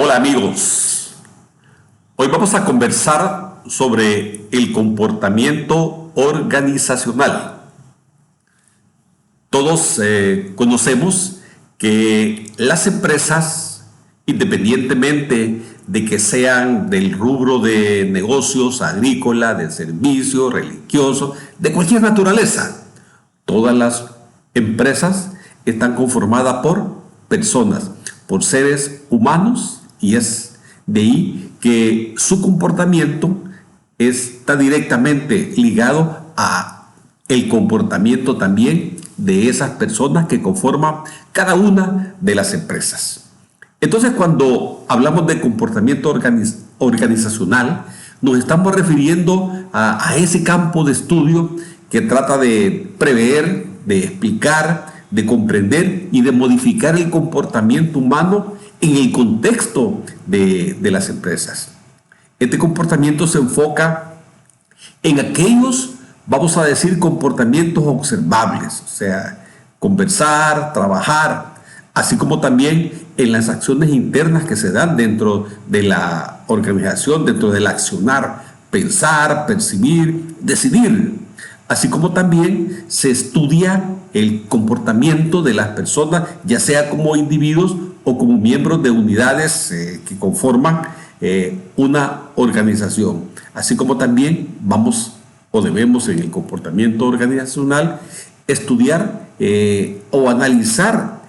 Hola amigos, hoy vamos a conversar sobre el comportamiento organizacional. Todos conocemos que las empresas, independientemente de que sean del rubro de negocios, agrícola, de servicios, religiosos, de cualquier naturaleza, todas las empresas están conformadas por personas, por seres humanos, y es de ahí que su comportamiento está directamente ligado a el comportamiento también de esas personas que conforman cada una de las empresas. Entonces, cuando hablamos de comportamiento organizacional, nos estamos refiriendo a ese campo de estudio que trata de prever, de explicar, de comprender y de modificar el comportamiento humano en el contexto de las empresas. Este comportamiento se enfoca en aquellos, vamos a decir, comportamientos observables, o sea, conversar, trabajar, así como también en las acciones internas que se dan dentro de la organización, dentro del accionar, pensar, percibir, decidir, así como también se estudia el comportamiento de las personas, ya sea como individuos o como miembros de unidades que conforman una organización. Así como también vamos o debemos en el comportamiento organizacional estudiar o analizar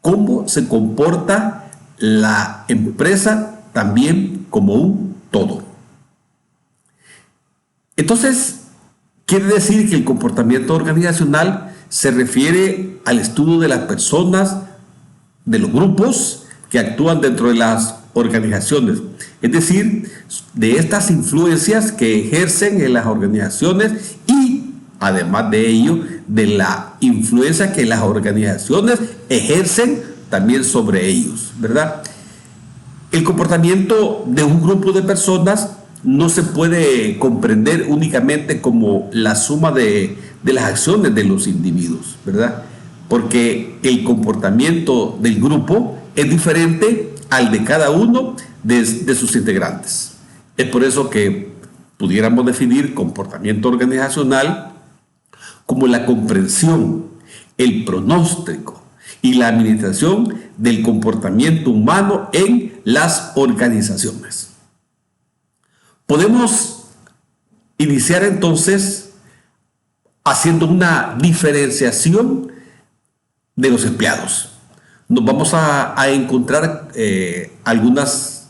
cómo se comporta la empresa también como un todo. Entonces, quiere decir que el comportamiento organizacional se refiere al estudio de las personas, de los grupos que actúan dentro de las organizaciones, es decir, de estas influencias que ejercen en las organizaciones y, además de ello, de la influencia que las organizaciones ejercen también sobre ellos, ¿verdad? El comportamiento de un grupo de personas no se puede comprender únicamente como la suma de las acciones de los individuos, ¿verdad? Porque el comportamiento del grupo es diferente al de cada uno de sus integrantes. Es por eso que pudiéramos definir comportamiento organizacional como la comprensión, el pronóstico y la administración del comportamiento humano en las organizaciones. Podemos iniciar entonces haciendo una diferenciación de los empleados. Nos vamos a encontrar algunas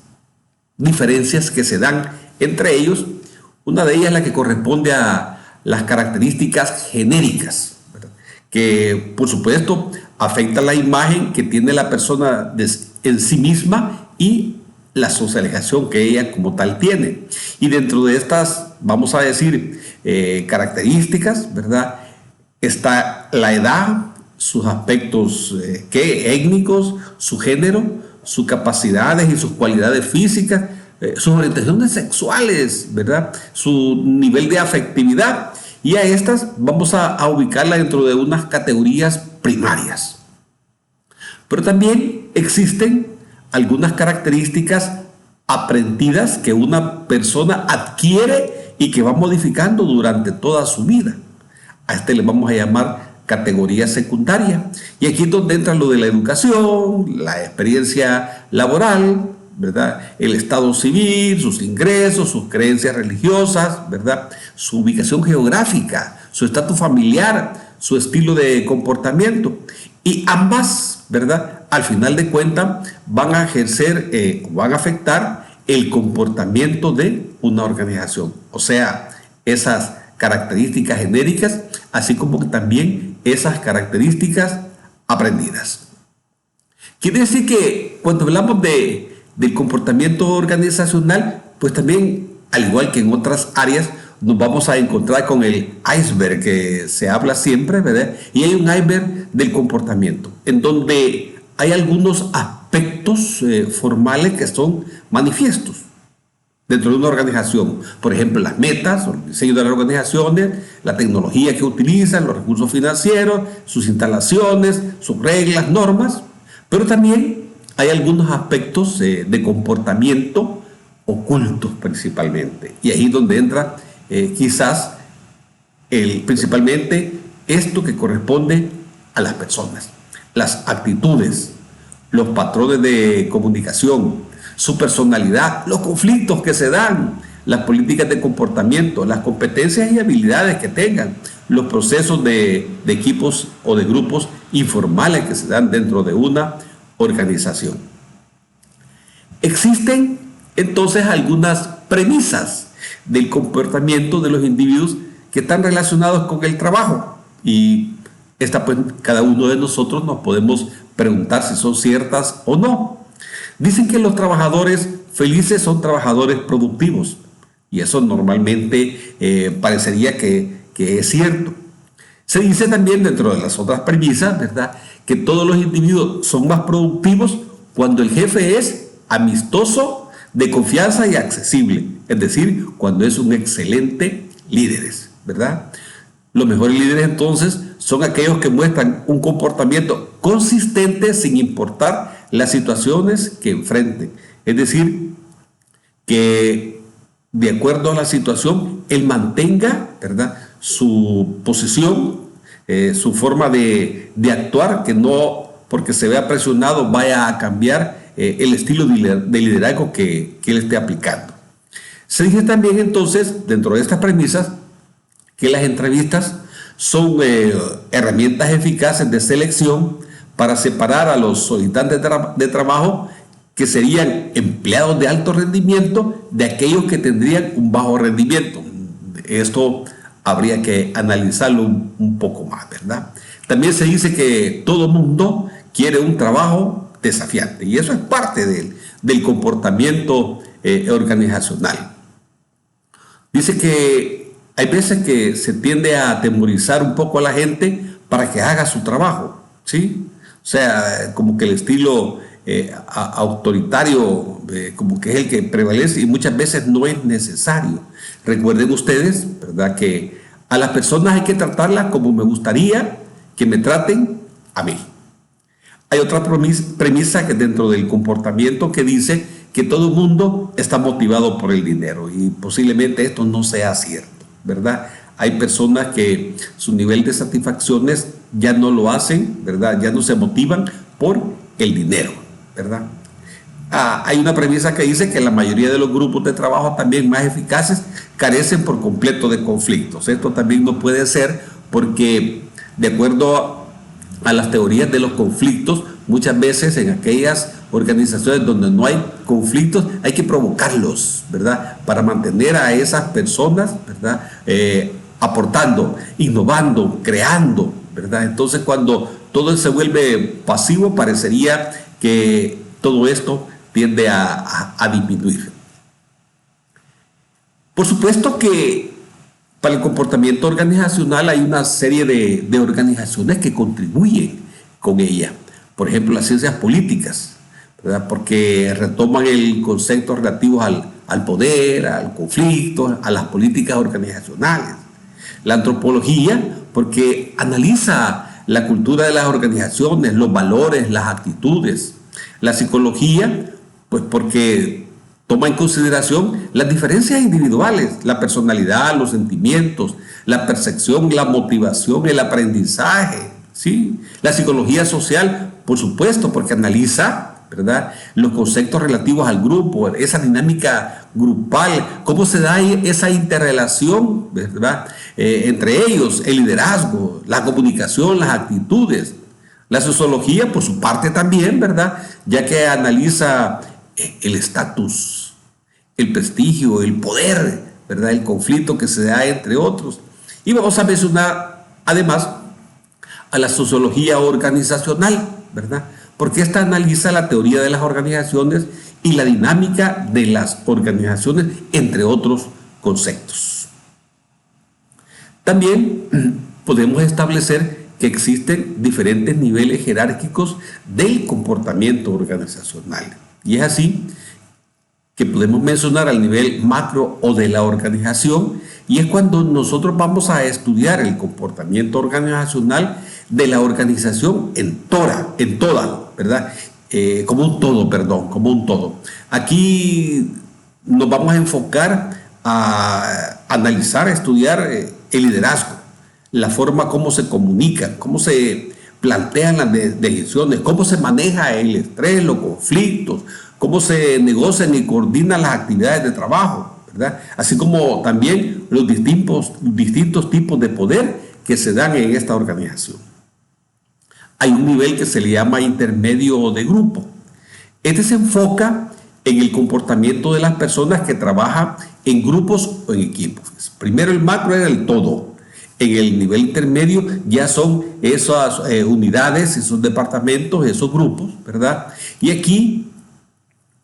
diferencias que se dan entre ellos. Una de ellas es la que corresponde a las características genéricas, ¿verdad?, que por supuesto afecta la imagen que tiene la persona en sí misma y la socialización que ella como tal tiene. Y dentro de estas, vamos a decir, características, ¿verdad?, está la edad, sus aspectos étnicos, su género, sus capacidades y sus cualidades físicas, sus orientaciones sexuales, ¿verdad?, su nivel de afectividad, y a estas vamos a ubicarla dentro de unas categorías primarias. Pero también existen algunas características aprendidas que una persona adquiere y que va modificando durante toda su vida. A este le vamos a llamar categoría secundaria. Y aquí es donde entra lo de la educación, la experiencia laboral, ¿verdad?, el estado civil, sus ingresos, sus creencias religiosas, ¿verdad?, su ubicación geográfica, su estatus familiar, su estilo de comportamiento. Y ambas, ¿verdad?, al final de cuentas van a ejercer, van a afectar el comportamiento de una organización. O sea, esas características genéricas, así como también esas características aprendidas. Quiere decir que cuando hablamos del comportamiento organizacional, pues también, al igual que en otras áreas, nos vamos a encontrar con el iceberg que se habla siempre, ¿verdad? Y hay un iceberg del comportamiento, en donde hay algunos aspectos formales que son manifiestos dentro de una organización. Por ejemplo, las metas, el diseño de las organizaciones, la tecnología que utilizan, los recursos financieros, sus instalaciones, sus reglas, normas, pero también hay algunos aspectos de comportamiento ocultos principalmente. Y ahí es donde entra quizás principalmente esto que corresponde a las personas, las actitudes, los patrones de comunicación, su personalidad, los conflictos que se dan, las políticas de comportamiento, las competencias y habilidades que tengan, los procesos de equipos o de grupos informales que se dan dentro de una organización. Existen entonces algunas premisas del comportamiento de los individuos que están relacionados con el trabajo, y pues, cada uno de nosotros nos podemos preguntar si son ciertas o no. Dicen que los trabajadores felices son trabajadores productivos, y eso normalmente parecería que es cierto. Se dice también dentro de las otras premisas, ¿verdad?, que todos los individuos son más productivos cuando el jefe es amistoso, de confianza y accesible, es decir, cuando es un excelente líder, ¿verdad? Los mejores líderes entonces son aquellos que muestran un comportamiento consistente sin importar las situaciones que enfrenten. Es decir, que de acuerdo a la situación, él mantenga, ¿verdad?, su posición, su forma de actuar, que no porque se vea presionado vaya a cambiar el estilo de liderazgo que él esté aplicando. Se dice también entonces, dentro de estas premisas, que las entrevistas son herramientas eficaces de selección para separar a los solicitantes de trabajo que serían empleados de alto rendimiento de aquellos que tendrían un bajo rendimiento. Esto habría que analizarlo un poco más, ¿verdad? También se dice que todo mundo quiere un trabajo desafiante, y eso es parte del comportamiento organizacional. Dice que hay veces que se tiende a atemorizar un poco a la gente para que haga su trabajo, ¿sí? O sea, como que el estilo autoritario como que es el que prevalece, y muchas veces no es necesario. Recuerden ustedes, ¿verdad?, que a las personas hay que tratarlas como me gustaría que me traten a mí. Hay otra premisa que dentro del comportamiento que dice que todo el mundo está motivado por el dinero, y posiblemente esto no sea cierto, ¿verdad? Hay personas que su nivel de satisfacciones ya no lo hacen, ¿verdad? Ya no se motivan por el dinero, ¿verdad? Hay una premisa que dice que la mayoría de los grupos de trabajo también más eficaces carecen por completo de conflictos. Esto también no puede ser, porque de acuerdo a las teorías de los conflictos, muchas veces en aquellas organizaciones donde no hay conflictos hay que provocarlos, ¿verdad?, para mantener a esas personas, ¿verdad?, aportando, innovando, creando, ¿verdad? Entonces, cuando todo se vuelve pasivo, parecería que todo esto tiende a disminuir. Por supuesto que para el comportamiento organizacional hay una serie de organizaciones que contribuyen con ella. Por ejemplo, las ciencias políticas, ¿verdad?, porque retoman el concepto relativo al poder, al conflicto, a las políticas organizacionales. La antropología, porque analiza la cultura de las organizaciones, los valores, las actitudes. La psicología, pues porque toma en consideración las diferencias individuales, la personalidad, los sentimientos, la percepción, la motivación, el aprendizaje, ¿sí? La psicología social, por supuesto, porque analiza, ¿verdad?, los conceptos relativos al grupo, esa dinámica grupal, cómo se da esa interrelación, ¿verdad?, entre ellos, el liderazgo, la comunicación, las actitudes. La sociología, por su parte también, ¿verdad?, ya que analiza el estatus, el prestigio, el poder, ¿verdad?, el conflicto que se da entre otros. Y vamos a mencionar además a la sociología organizacional, ¿verdad?, porque esta analiza la teoría de las organizaciones y la dinámica de las organizaciones, entre otros conceptos. También podemos establecer que existen diferentes niveles jerárquicos del comportamiento organizacional. Y es así que podemos mencionar al nivel macro o de la organización, y es cuando nosotros vamos a estudiar el comportamiento organizacional de la organización en toda, ¿verdad? como un todo, perdón, como un todo. Aquí nos vamos a enfocar a analizar, a estudiar el liderazgo, la forma como se comunican, cómo se plantean las decisiones, cómo se maneja el estrés, los conflictos, cómo se negocian y coordinan las actividades de trabajo, ¿verdad? Así como también los distintos tipos de poder que se dan en esta organización. Hay un nivel que se le llama intermedio de grupo. Este se enfoca en el comportamiento de las personas que trabajan en grupos o en equipos. Primero el macro era el todo. En el nivel intermedio ya son esas unidades, esos departamentos, esos grupos, ¿verdad? Y aquí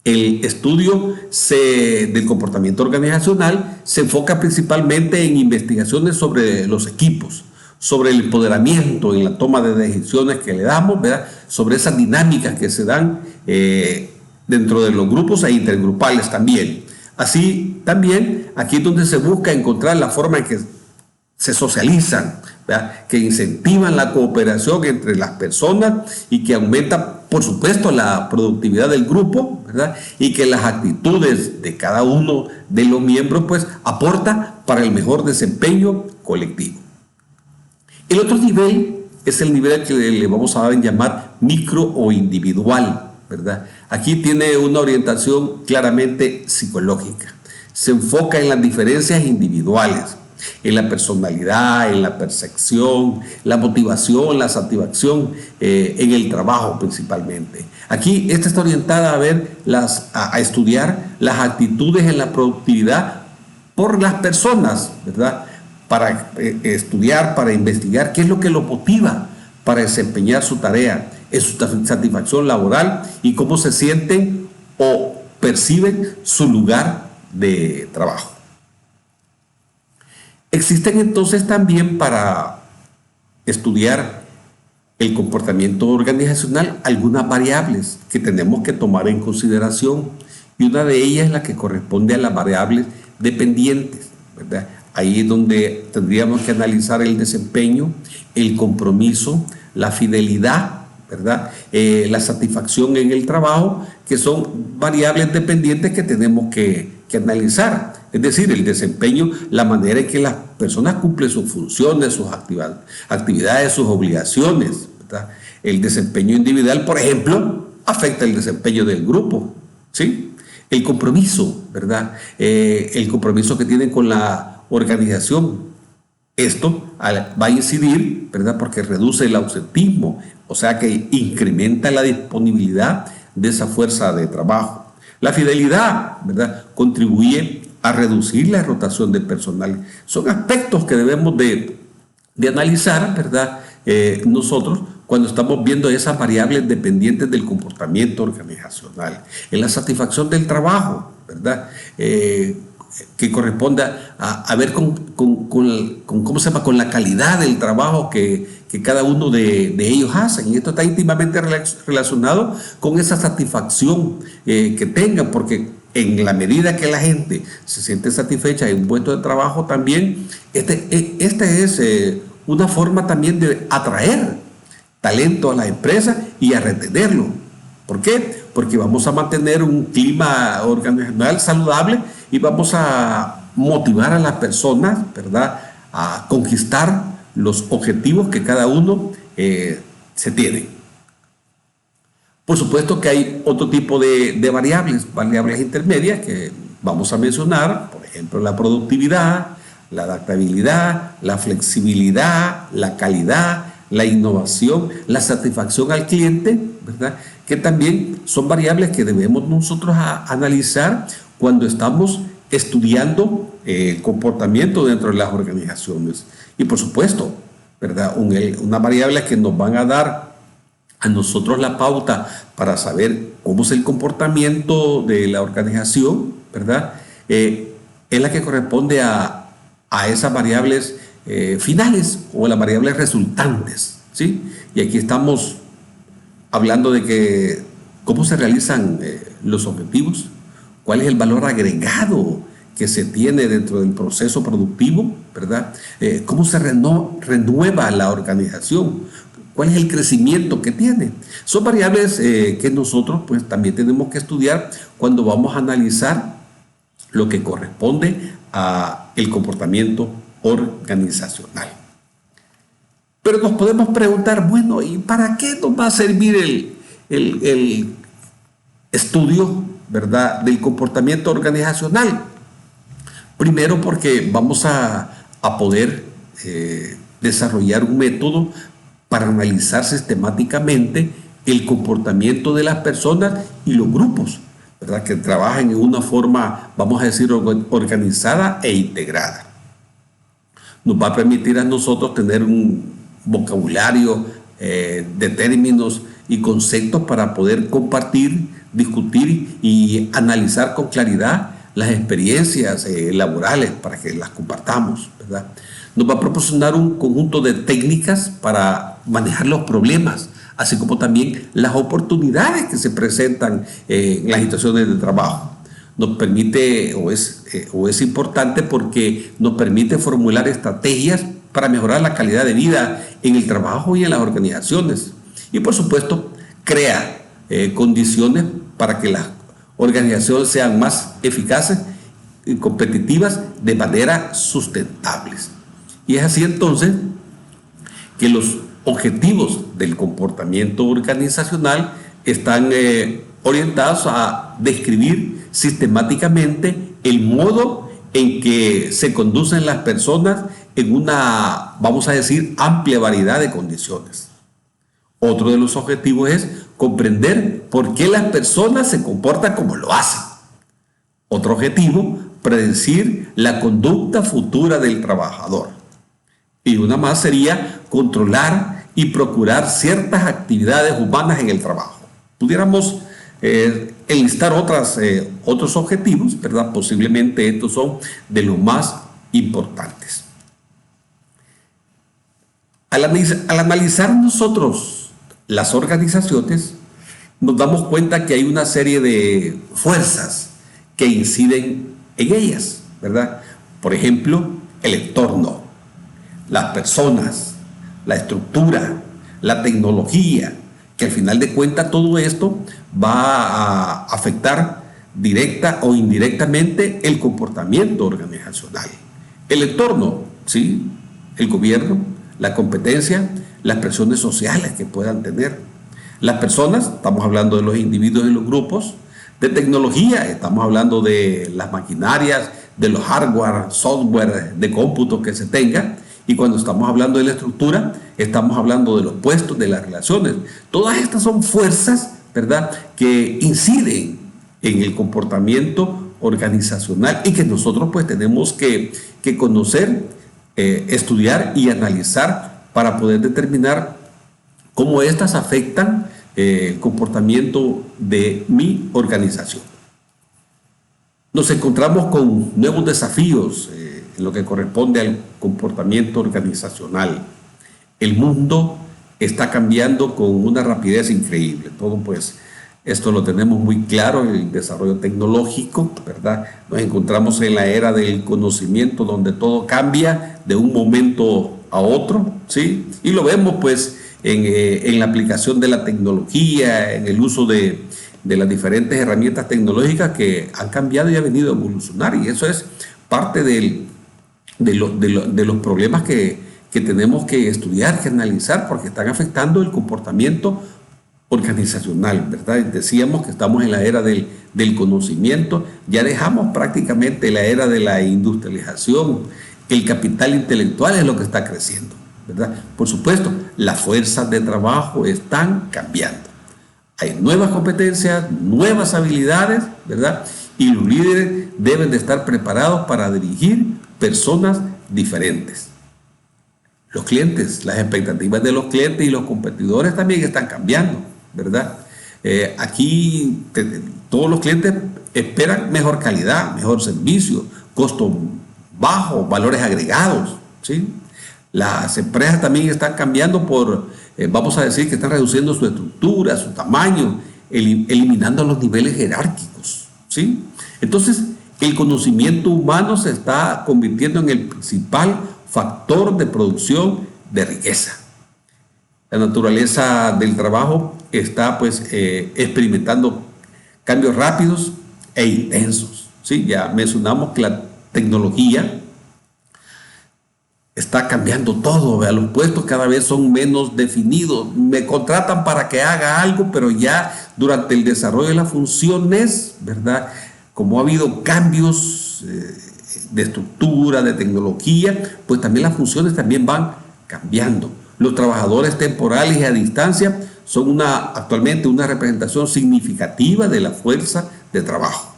el estudio del comportamiento organizacional se enfoca principalmente en investigaciones sobre los equipos, sobre el empoderamiento en la toma de decisiones que le damos, ¿verdad? Sobre esas dinámicas que se dan dentro de los grupos e intergrupales también. Así también aquí es donde se busca encontrar la forma en que se socializan, ¿verdad? Que incentivan la cooperación entre las personas y que aumenta, por supuesto, la productividad del grupo, ¿verdad? Y que las actitudes de cada uno de los miembros pues aporta para el mejor desempeño colectivo. El otro nivel es el nivel que le vamos a llamar micro o individual, ¿verdad? Aquí tiene una orientación claramente psicológica. Se enfoca en las diferencias individuales, en la personalidad, en la percepción, la motivación, la satisfacción en el trabajo principalmente. Aquí esta está orientada a estudiar las actitudes en la productividad por las personas, ¿verdad? Para estudiar, para investigar qué es lo que los motiva para desempeñar su tarea, en su satisfacción laboral y cómo se sienten o perciben su lugar de trabajo. Existen entonces también para estudiar el comportamiento organizacional algunas variables que tenemos que tomar en consideración y una de ellas es la que corresponde a las variables dependientes, ¿verdad? Ahí es donde tendríamos que analizar el desempeño, el compromiso, la fidelidad, ¿verdad? La satisfacción en el trabajo, que son variables dependientes que tenemos que analizar. Es decir, el desempeño, la manera en que las personas cumplen sus funciones, sus actividades, sus obligaciones, ¿verdad? El desempeño individual, por ejemplo, afecta el desempeño del grupo, ¿sí? El compromiso, ¿verdad? El compromiso que tienen con la organización. Esto va a incidir, ¿verdad? Porque reduce el ausentismo, o sea que incrementa la disponibilidad de esa fuerza de trabajo. La fidelidad, ¿verdad? Contribuye a reducir la rotación de personal. Son aspectos que debemos de analizar, ¿verdad? Nosotros cuando estamos viendo esas variables dependientes del comportamiento organizacional. En la satisfacción del trabajo, ¿verdad? Que corresponda a ver ¿cómo se llama? Con la calidad del trabajo que cada uno de ellos hacen. Y esto está íntimamente relacionado con esa satisfacción que tengan, porque en la medida que la gente se siente satisfecha en un puesto de trabajo también, esta es una forma también de atraer talento a la empresa y a retenerlo. ¿Por qué? Porque vamos a mantener un clima organizacional saludable y vamos a motivar a las personas, ¿verdad?, a conquistar los objetivos que cada uno se tiene. Por supuesto que hay otro tipo de variables intermedias que vamos a mencionar, por ejemplo, la productividad, la adaptabilidad, la flexibilidad, la calidad, la innovación, la satisfacción al cliente, ¿verdad?, que también son variables que debemos nosotros analizar cuando estamos estudiando el comportamiento dentro de las organizaciones. Y por supuesto, ¿verdad?, una variable que nos van a dar a nosotros la pauta para saber cómo es el comportamiento de la organización, ¿verdad?, es la que corresponde a esas variables finales o las variables resultantes, ¿sí? Y aquí estamos hablando de que cómo se realizan los objetivos, cuál es el valor agregado que se tiene dentro del proceso productivo, ¿verdad? Cómo se renueva la organización, ¿Cuál es el crecimiento que tiene? Son variables que nosotros pues también tenemos que estudiar cuando vamos a analizar lo que corresponde a el comportamiento organizacional. Pero nos podemos preguntar, bueno, ¿y para qué nos va a servir el estudio, ¿verdad?, del comportamiento organizacional? Primero porque vamos a poder desarrollar un método para analizar sistemáticamente el comportamiento de las personas y los grupos, ¿verdad?, que trabajan en una forma, vamos a decir, organizada e integrada. Nos va a permitir a nosotros tener un vocabulario de términos y conceptos para poder compartir, discutir y analizar con claridad las experiencias laborales para que las compartamos, ¿verdad? Nos va a proporcionar un conjunto de técnicas para manejar los problemas, así como también las oportunidades que se presentan en las situaciones de trabajo. Nos permite, o es importante porque nos permite formular estrategias para mejorar la calidad de vida en el trabajo y en las organizaciones. Y por supuesto, crea condiciones para que las organizaciones sean más eficaces y competitivas de manera sustentables. Y es así entonces que los objetivos del comportamiento organizacional están orientados a describir sistemáticamente el modo en que se conducen las personas en una, vamos a decir, amplia variedad de condiciones. Otro de los objetivos es comprender por qué las personas se comportan como lo hacen. Otro objetivo, predecir la conducta futura del trabajador. Y una más sería controlar y procurar ciertas actividades humanas en el trabajo. Pudiéramos enlistar otros objetivos, ¿verdad? Posiblemente estos son de los más importantes. Al analizar nosotros las organizaciones, nos damos cuenta que hay una serie de fuerzas que inciden en ellas, ¿verdad? Por ejemplo, el entorno, las personas, la estructura, la tecnología, que al final de cuentas todo esto va a afectar directa o indirectamente el comportamiento organizacional. El entorno, ¿sí? El gobierno, la competencia, las presiones sociales que puedan tener. Las personas, estamos hablando de los individuos y los grupos. De tecnología, estamos hablando de las maquinarias, de los hardware, software de cómputo que se tenga. Y cuando estamos hablando de la estructura, estamos hablando de los puestos, de las relaciones. Todas estas son fuerzas, ¿verdad?, que inciden en el comportamiento organizacional y que nosotros pues tenemos que conocer, estudiar y analizar para poder determinar cómo estas afectan el comportamiento de mi organización. Nos encontramos con nuevos desafíos en lo que corresponde al comportamiento organizacional. El mundo está cambiando con una rapidez increíble. Todo pues esto lo tenemos muy claro en el desarrollo tecnológico, ¿verdad? Nos encontramos en la era del conocimiento donde todo cambia de un momento a otro, ¿sí? Y lo vemos pues en la aplicación de la tecnología, en el uso de las diferentes herramientas tecnológicas que han cambiado y han venido a evolucionar. Y eso es parte de los problemas que tenemos que estudiar, que analizar, porque están afectando el comportamiento organizacional, ¿verdad? Decíamos que estamos en la era del conocimiento, ya dejamos prácticamente la era de la industrialización, el capital intelectual es lo que está creciendo, ¿verdad? Por supuesto, las fuerzas de trabajo están cambiando. Hay nuevas competencias, nuevas habilidades, ¿verdad? Y los líderes deben de estar preparados para dirigir personas diferentes. Los clientes, las expectativas de los clientes y los competidores también están cambiando, ¿verdad? Aquí todos los clientes esperan mejor calidad, mejor servicio, costo bajo, valores agregados, ¿sí? Las empresas también están cambiando vamos a decir que están reduciendo su estructura, su tamaño, eliminando los niveles jerárquicos, ¿sí? Entonces, el conocimiento humano se está convirtiendo en el principal factor de producción de riqueza. La naturaleza del trabajo está pues experimentando cambios rápidos e intensos. ¿Sí? Ya mencionamos que la tecnología está cambiando todo, ¿verdad? Los puestos cada vez son menos definidos. Me contratan para que haga algo, pero ya durante el desarrollo de las funciones, ¿verdad? Como ha habido cambios de estructura, de tecnología, pues también las funciones también van cambiando. Los trabajadores temporales y a distancia son actualmente una representación significativa de la fuerza de trabajo.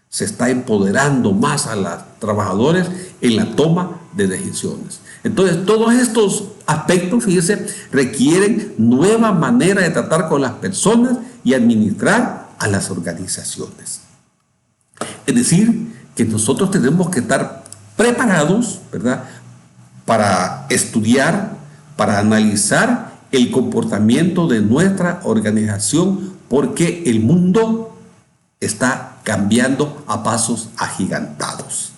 Se está empoderando más a los trabajadores en la toma de decisiones. Entonces, todos estos aspectos, fíjense, requieren nueva manera de tratar con las personas y administrar a las organizaciones. Es decir, que nosotros tenemos que estar preparados, ¿verdad?, para estudiar, para analizar el comportamiento de nuestra organización, porque el mundo está cambiando a pasos agigantados.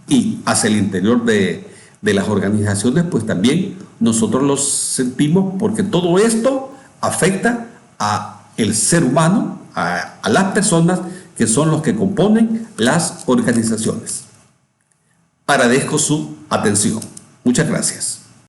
Y hacia el interior de las organizaciones, pues también nosotros los sentimos, porque todo esto afecta al ser humano, a las personas que son los que componen las organizaciones. Agradezco su atención. Muchas gracias.